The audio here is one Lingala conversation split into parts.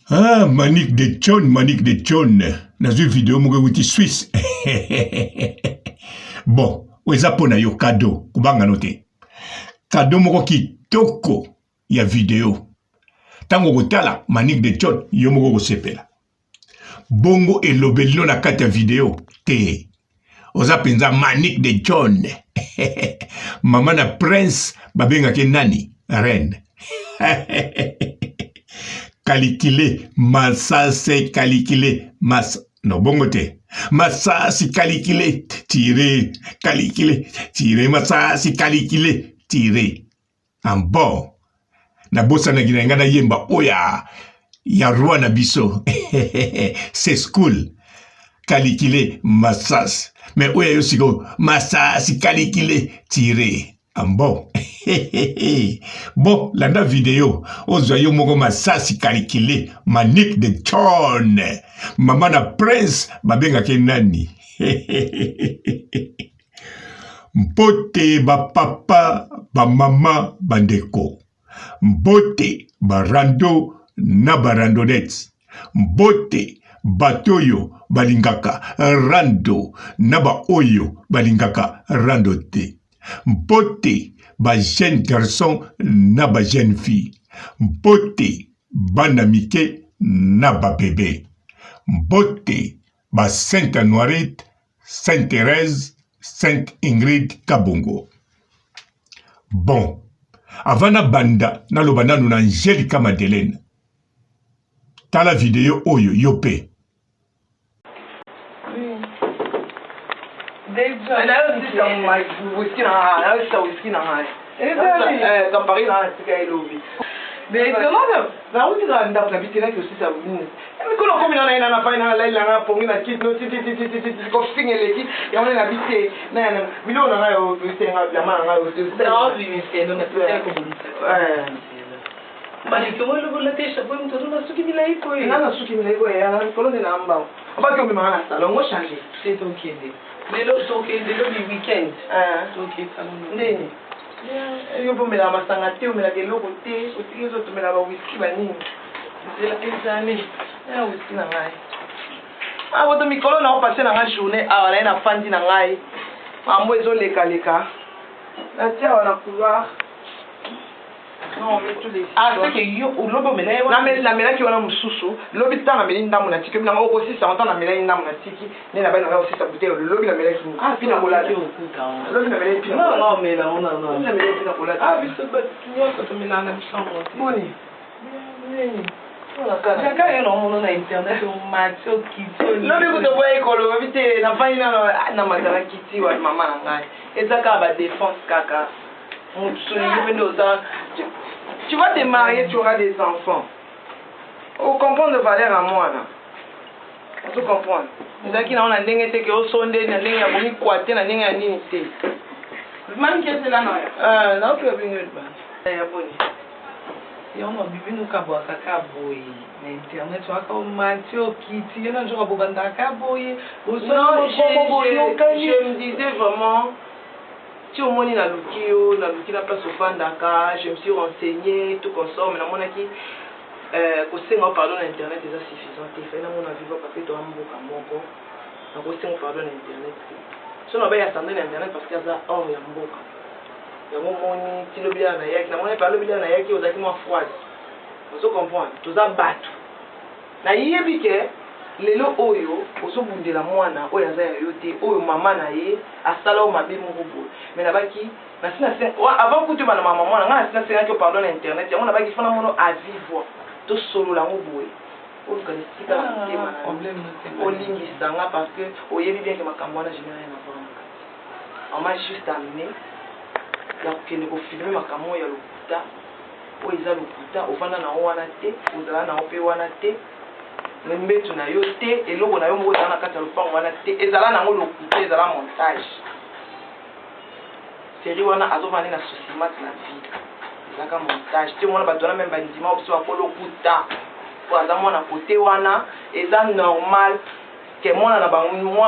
Ah, Manic de John. Dans une vidéo, mon gars, Suisse. Bon, weza pona yo cadeau, kubanga note. Cadeau moko kitoko ya vidéo. Tango kotala Manic de John, yo moko kosepela. Bongo elobelino na kati ya vidéo te. Oza penza Manic de John. Mama na Prince babenga ke nani? Reine. Calicule, Massase calicule, non bongo te. Massasi calicule, tiré, calicule, tiré, Massasi calicule, tiré. En bon. Na bossa na gina ngana yemba oya. Ya roi na biso. C'est school. Calicule, Massas. Mais oya yo sigo, Massasi calicule, tiré. En bon. Bon, la vidéo, ozoyo moko masasi calculé, Manic de John. Maman na Prince, babenga ke nani. Mpote ba papa, ba mama, bandeko. Mbote barando na barandonets. Mbote batoyo balingaka rando na ba oyo balingaka rando te. Mpote ba jeune garçon na ba jeune fille. Mpote bana mike na ba bébé. Mpote ba Sainte Noirette, Sainte Thérèse, Sainte Ingrid Kabongo. Bon, avant na banda na lobana na Angelica Madeleine. Tala vidéo oyo yope. Mais comment la route dans la habité là que aussi ça vous mais quand on a une affaire là il a pour une petite costing et on est habité mais on a au c'est un diamant là au non oui c'est non c'est comme bali ko lo la tesha boy mtoto na suki bila iko hiyo na suki bila iko ya na kolo de namba abaki on mama na salon ngo changer c'est OK mais le OK le weekend OK salon ndeni yo pomela masanga te omela keloko te otiki ozotomela ba whisky banini nzela ezali ya whisky na ngai boto mikolo na opase na ngai journée awa naye na fandi na ngai mambo ezolekaleka natia awa na couloir c'est que yo ulobo melaye na melaki wana mosusu lobi tana meli ndamu na tiki na oko sisa ntana melaye ndamu na tiki ne na bana aussi sa bouteille lobi na melaki pina kola lobi na melaki pina non mais là on a non na melaki pina kola biso ba nyoko to milana bisango boni kaka yo no na internet o macho kitso lobi kuto boye kolo bite na faina na matara kiti wa mama na ngai ezaka ba défense kaka. Tu vas te marier, tu auras des enfants. On comprend de valeur à moi là. On se comprend. Nous avons dit qu'on a n'engagé que au son de n'engagé à bonner quoi te n'engagé à n'imiter. Même qui est là non. Non que bien le bas. Ya bonne. Si on a bibi nous kabo kaka boy. Internet tu as comme Mathieu qui tient un jour à bobanda kaboy. Non, je me disais vraiment. Si au moins il a luki na place au fandaka, je me suis renseigné, tout consomme, mais na qui kosenga pardon internet déjà suffisant. Il fait na mona vivre parce que toi mboka moko. Na kosenga pardon internet. So na ba ya sandana internet parce que ça hors ya mboka. Ya moni ti lobia na yaki, na mona pa lobia na yaki ozaki mo froide. Vous comprenez? Tout ça battu. Na yebi ke lelo oyo osobundela mwana oyo aza ya yote oyo mama na ye asala o mabe moko boye mais na baki na sina avant kutu bana mama mwana nga sina sina que pardon internet yango na baki fana mono à vivre to solo la ngo boye o kanisika na tema na problème o lingi sanga parce que o yebi bien que makambo na jina na vanga on m'a juste amené ya kende ko filmer makambo ya lokuta o iza lokuta o fana na wana te o zala na ope wana te mbetu na yo te eloko na yo moko na kati ya lupango wana te ezala nango lokuta ezala montage série wana azovandi na sosimat na vie ezalaka montage te mwana bato wana meme bandima biso bakolokuta po aza mwana kote wana eza normal ke mwana na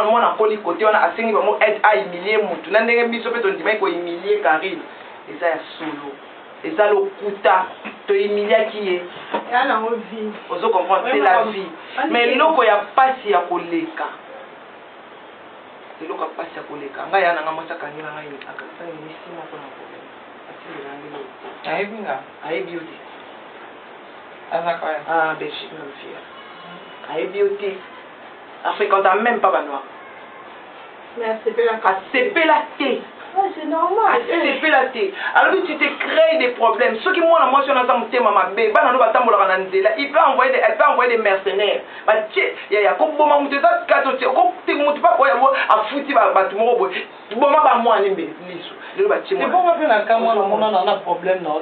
mwana koli kote wana asengi bango aide a humilie mutu na ndenge biso mpe tondima kohumilie Karine eza ya solo Et ça, le kuta, to emilia qui est. Vous comprenez, c'est la vie. Mais l'eau, il n'y a pas si à koleka. C'est l'eau qui a pas si à koleka. Il y a un peu de temps. Ah, Belgique, même fille. Aïe, beauté. Elle fréquente même pas Banois. Mais elle s'est fait la thé. C'est normal. Elle fait la thé. Alors tu te crées des problèmes. Ceux qui moi je suis dans un thème, elle peut envoyer des mercenaires. Il y a comme bon moment de ça, quand tu ne pas à foutre tout le monde. Bon, moi, je suis c'est bon, on a un problème. On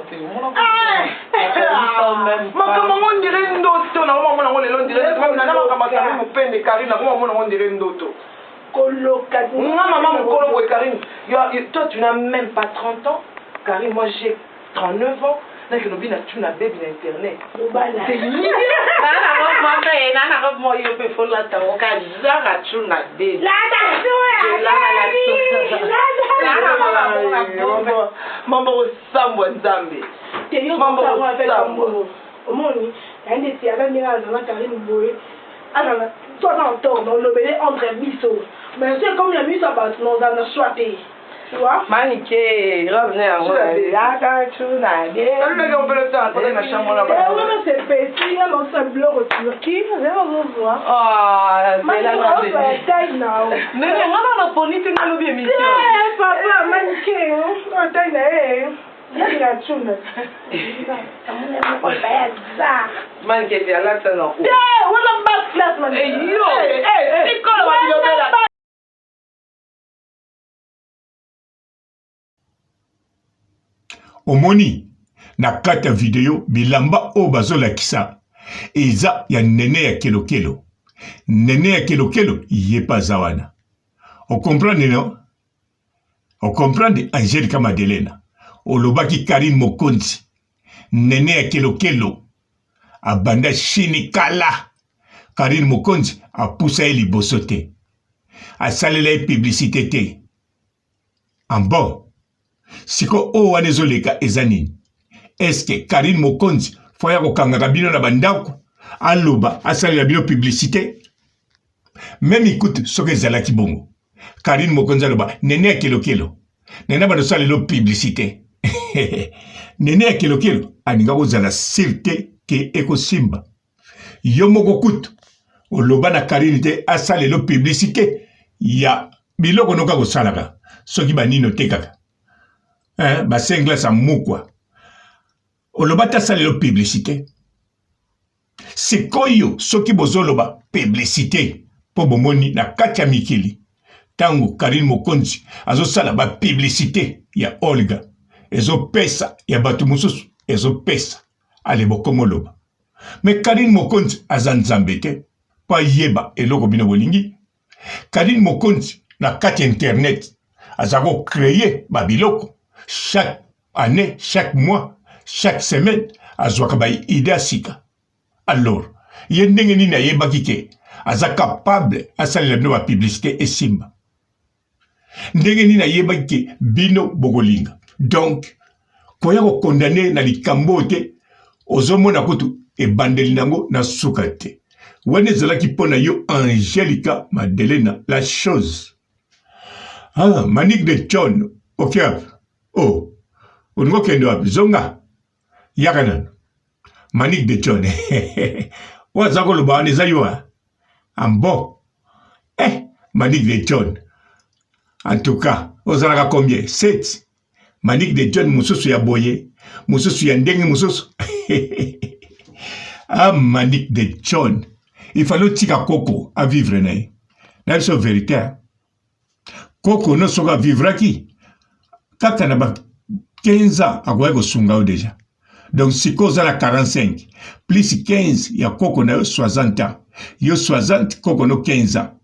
dirait une autre. Maman, toi, tu n'as même pas 30 ans. Karine, moi, j'ai 39 ans. Donc, tu n'as bébé d'internet. C'est limite. Mambo Sambo Nzambe. Mambo Sambo. Omoni, ende ti ala ndenge azala Karine boye. Azala toi dans tort dans le bébé entre miso. Mais c'est comme le miso ba non dans choité. Tu vois? Maniqué, revenez en moi. Là tu n'as des. On peut le faire dans la chambre là-bas. Non, c'est petit, là dans ce bloc au Turquie, vous allez voir. Ah, c'est la grande. Mais non, non, pour ni tu n'as bien mis. Papa, maniqué, on taille là. Man qui est là, c'est non. Omoni na kata video bilamba o bazola kisa eza ya nene ya kelokelo. Nene ya kelokelo yepa zawana. On comprend non? On comprend Angelica Madelena. Olobaki Karine Mokonzi. Nene ya kelokelo. Abanda chini kala. Karine Mokonzi a poussé eli bosote. A salela publicité te. En bon. Siko o wanezoleka ezanini. Est-ce que Karine Mokonzi foya ko kangaka bino na bandako aloba asalela bino publicité? Même écoute soke zalaki bongo. Karine Mokonzi aloba nene ya kelokelo. Nene ba salela publicité. Nene ya kelokelo aninga kozala sirte ke ekosimba. Yo moko kutu oloba na Karine te asalela publicité ya biloko noka kosalaka soki banino tekaka. Basengla sa mukwa. Olobata salelo publicité. C'est koyo soki bozoloba publicité po bomoni na kati ya mikili. Tango Karine Mokonzi azosala ba publicité ya Olga. Ezo pesa ya batu mususu ezo pesa. Ale bokomoloba. Mais Karine Mokonzi azanzambe te pa yeba eloko bino bolingi. Karine Mokonzi na kati internet azako créer ba biloko. Chaque année, chaque mois, chaque semaine, azwaka bai idea sika. Alors, yendenge ni na yebaki ke aza capable asalela bino ba publicité esimba. Ndenge ni na yebaki ke bino bokolinga. Donc, koya ko condamner na likambo te ozomona kutu ebandeli nango na suka te. Wane zalaki pona yo Angelica Madelena la chose. Ah, Manique de John, ok. Oh, ungo kendo wapi zonga yakanan Manique de John. Wazako lubani zayua ambo Manique de John. En tout cas, ozalaka combien? 7. Manique de John mususu ya boye, mususu ya ndenge mususu. Ah, Manique de John. Il fallait tika Coco à vivre nae. Na c'est vérité. Coco no soka vivre qui? Kaka na ba 15 ans à quoi sunga déjà. Donc si cause à la 45 plus 15 il y a Coco na 60 ans. Yo 60 Coco no 15 ans.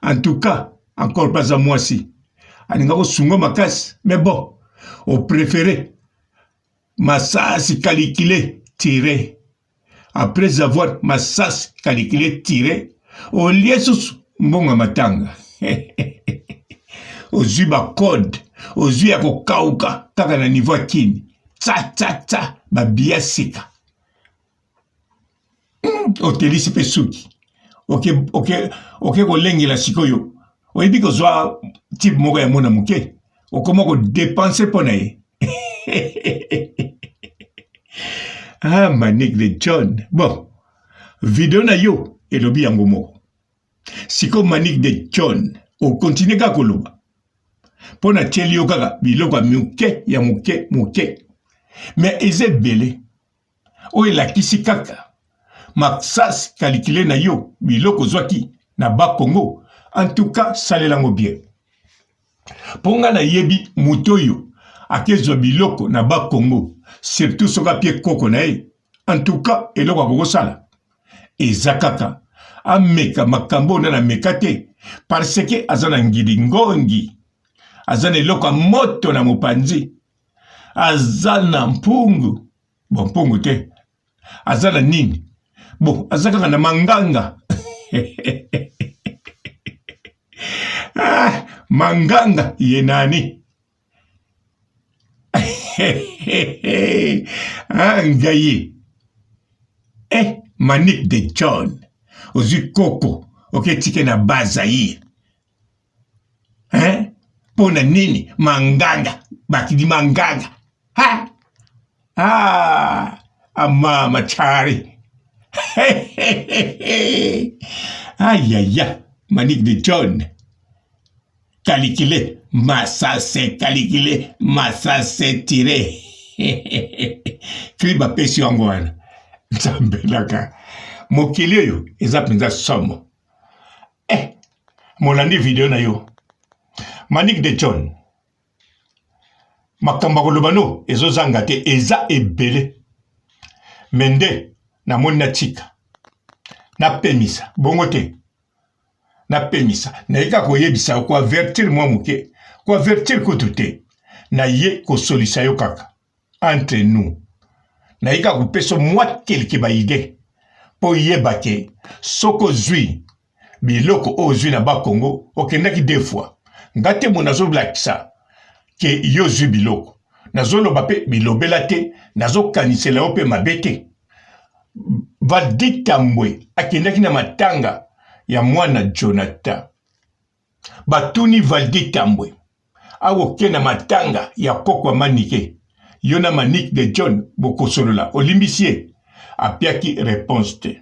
En tout cas, encore pas à moi si. Aninga ko sunga makas, mais bon, au préféré Massas Kalikile tiré. Après avoir Massas Kalikile tiré, au lieu sous mbonga matanga. Aux yeux code, aux yeux à kokauka, kaka na niveau kini, tsa ba biya sika otelisi pe suki ko lengela sikoyo oyebi kozwa type moko ya mona muke okoma ko dépenser pona ye ah Manick de John bon video na yo elobi yango moko siko Manick de John o continue ka koloba pona tieli yo kaka biloko ya muke mais eze bele o elakisi kaka Maxas calculé na yo biloko zwaki na ba Congo en tout cas salelango bien ponga na yebi mutoyo akezo biloko na ba Congo surtout soka pie koko na ye en tout cas eloko akoko sala ezakaka ameka makambo na mekate parce que azana ngidi ngongi azana eloko moto na mopanzi azana mpungu bon mpungu te azana nini bon azaka na manganga ah manganga ye nani ah ngaye Manick de John ozu koko oketike na bazaïr pona nini manganga bakidi manganga ama machari aïe aïe aïe Manick de John calculé massa c'est calculé massa c'est tiré kriba pesi yango wana nzambelaka mokili oyo eza mpenza somo molandi video na yo Manick de John makambo koloba no ezozanga te eza ebele mende na moni na tika na pemisa bongo te na pemisa na yika koyebisa ko avertir mwa muke ko avertir kutu te na ye ko solisa yo kaka entre nous na yika kupeso mwa kelke ba ide po yeba ke soko zwi biloko o zwi na ba Congo okendaki deux fois ngate monazo blakisa ke yo zwi biloko nazo loba pe bilobela te nazo kanisela yo pe mabete Valditambwe akendaki na matanga ya mwana Jonathan batuni Valditambwe awoke na matanga ya kokwa manike yona Manick de John bokosolola olimbisie apiaki réponse te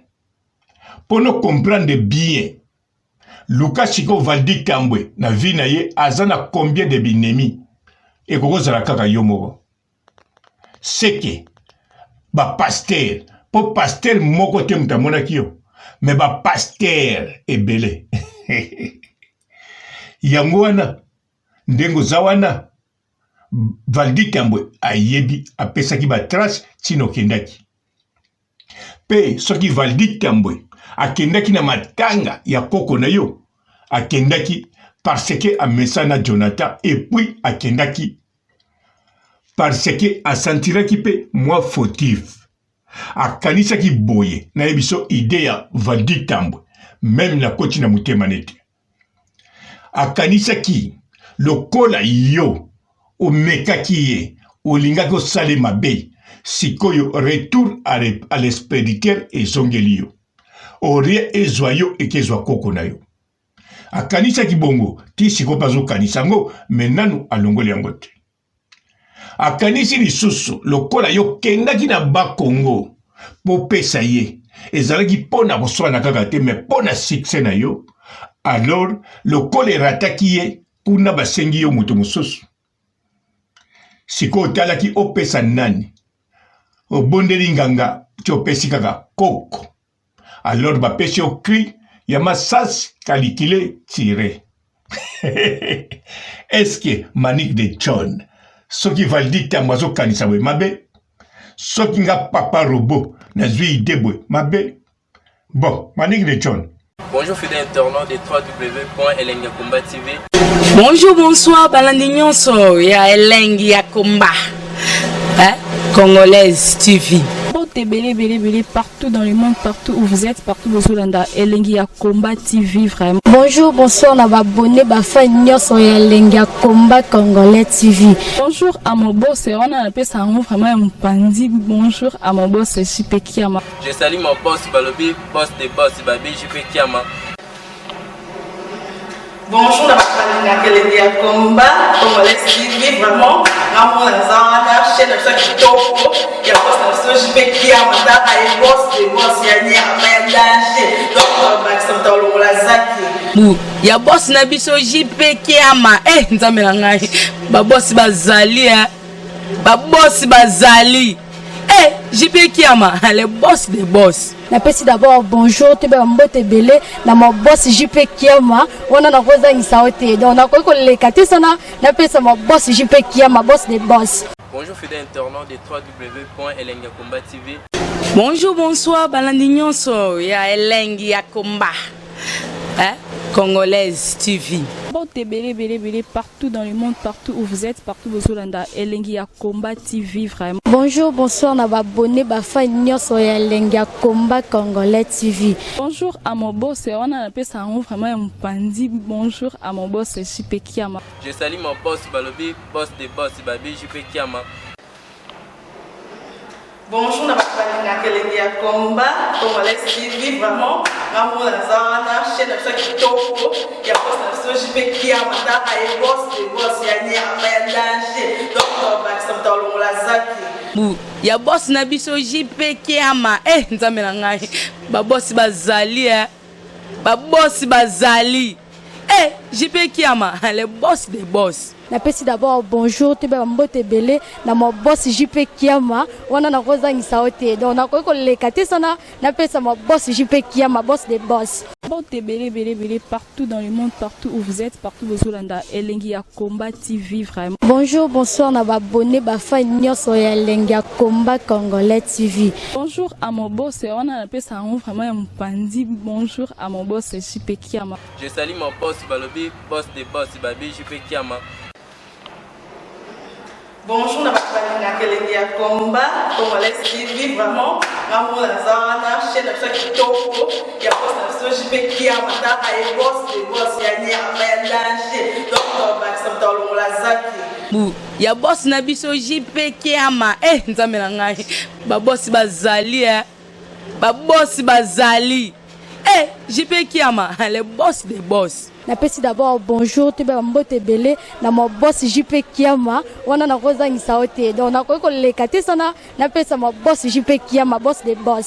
pono comprendre bien Lukashiko Valditambwe na vie na ye azana combien de binemi et kokozala kaka yo moko seke ba pasteur po pasteur moko te mutamonaki yo me ba pasteur ebele yango wana ndengo za wana Valditambwe ayebi apesaki ba trace tino kendaki pe soki Valditambwe akendaki na matanga ya koko na yo akendaki parce que amesana Jonathan et puis akendaki parce que asentiraki pe moi fautif akanisaki boye na yebiso ide ya Valditambwe même na koti na mutema nete akanisaki lokola yo omekaki ye olingaki osala mabe sikoyo retour à l'expéditeur ezongeli yo oria ezwa yo ekezwa koko na yo akanisaki bongo ti siko pazo kanisango menanu alongoli yango te akanisi lisusu lokola yo kendaki na ba Congo po pesa ye ezalaki pona boswana kaka te me pona succès na yo alors lokola erataki ye kuna basengi yo moto mosusu siko otalaki opesa nani obondeli nganga ti opesi kaka koko alors bapesi yo cri ya masasi calculé tiré est-ce que Manick de John soki Valditambwe azokanisa boye mabe soki nga papa robot nazwi ide boye mabe bon Manick de John. Bonjour fidèles internautes de www.Elengi Yakomba TV. Bonjour, bonsoir, balandi nyonso ya Elengi Yakomba Congolaise TV. Belé, partout dans le monde, partout où vous êtes, partout où vous êtes, Elengi ya Combat TV, vraiment. Bonjour, bonsoir, on a abonné, fan nyonso ya Elengi ya Combat Congolais TV. Bonjour à mon boss, on a appelé ça vraiment un pandi. Bonjour à mon boss, JP Kiama. Je salue mon boss, Balobi, boss des boss, Babi, JP Kiama. Bonjour, la Elengi ya Combat Congolais TV, vraiment. Ramon Lazana, chaîne de chaque topo, il y a boss de JP Kiama, et boss des boss, il y a un danger. Donc, Maxime Talon Lazaki. Il y a boss Nabiso JP Kiama. Nzambe na ngai. Ba boss bazali ba boss bazali. JP Kiama, le boss des boss. Napesi d'abord bonjour, te ba mbote belé na mon boss JP Kiama. On a na koza ngisaote. Donc na ko le kati sana napesa mon boss JP Kiama, boss des boss. Bonjour fidèles internautes de www.Elengi ya Combat TV. Bonjour, bonsoir, balandi nyonso ya Elengi ya Combat. Congolaise TV. Belé, partout dans le monde, partout où vous êtes, partout où vous êtes, Elengi ya Combat TV, vraiment. Bonjour, bonsoir, on a abonné, fan nyonso ya Elengi ya Combat Congolais TV. Bonjour à mon boss, on a appelé ça vraiment un pandi. Bonjour à mon boss, JP Kiama. Je salue mon boss, Balobi, boss des boss, Babi, JP Kiama. Bonjour, la Elengi ya Combat Congolais TV, vraiment. Ramon Lazana, chaîne de chaque topo, il y a boss de JP Kiama, et boss des boss, il y a un danger. Donc, Maxime Talon Lazaki. Il y a boss Nabiso JP Kiama. Nzambe na ngai. Ba boss bazali ba boss bazali. JP Kiama, le boss des boss. Napesi d'abord bonjour, te ba mbote belé na mon boss JP Kiama. On a na koza ngisaote. Donc na ko le kati sana napesa mon boss JP Kiama, boss des boss. Belé, partout dans le monde, partout où vous êtes, partout où vous êtes, Elengi ya Combat TV, vraiment. Bonjour, bonsoir, on a abonné, fan nyonso ya Elengi ya Combat Congolais TV. Bonjour à mon boss, on a appelé ça vraiment un pandi. Bonjour à mon boss, JP Kiama. Je salue mon boss, Balobi, boss des boss, Babi, JP Kiama. Bonjour, la Elengi ya Combat Congolais TV, vraiment. Ramon Lazana, chaîne de chaque topo, il y a boss de JP Kiama, et boss des boss, il y a un danger. Donc, Maxime Talon Lazaki. Il y a boss Nabiso JP Kiama. Nzambe na ngai. Ba boss bazali ba boss bazali. JP Kiama, le boss des boss. Napesi d'abord bonjour, te ba mbote belé na mon boss JP Kiama. On a na koza ngisaote. Donc na ko le kati sana napesa mon boss JP Kiama, boss des boss.